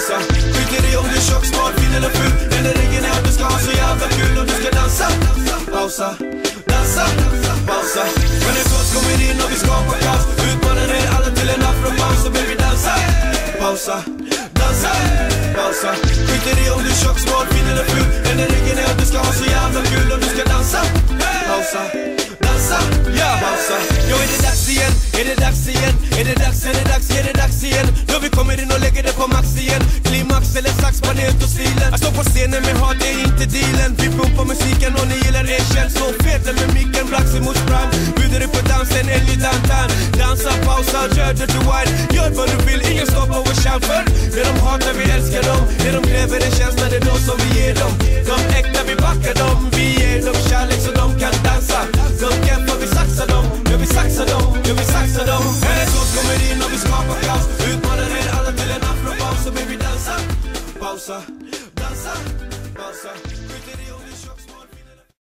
pausa. Skiter i om du är tjock, smart, fin eller ful. Den är regeln är att du ska ha så jävla kul. Och du ska dansa, pausa, dansa, pausa. Men en kost kommer in och vi skapar kaos. Utmanar ner alla till en afropaus. Så baby dansa, pausa, dansa, pausa. Skiter i om du är tjock, smart, fin eller ful. Den är regeln är att du ska ha så jävla kul. Och du ska dansa, pausa, dansa, pausa. Jo, är det dags igen? Är det dags igen? Är det dags? Är det dags? Är det dags igen? Då vi kommer in och lägger det på max igen. Klimax eller sax, banet och stilen. Att stå på scenen med hat är inte dealen. Vi pumpar musiken och ni gillar det. Känns så fet med micken, Braxi mot Sprang. Bjuder du på dansen, Ellie Dantan. Dansa, pausa, kör dirty wine. Gör vad du vill, ingen stoppar vår chans. För det de hatar, vi älskar dem. Det de kräver, det känns när det är då som vi ger dem. De äkta, vi backar dem. Vi ger dem kärlek så de kan dansa. De kämpar, vi saxar dem. Ja, vi saxar dem, ja, vi saxar dem. En sås kommer in och vi skapar kaos. Utmanar er alla till en afropaus. Så baby dansa, pausa.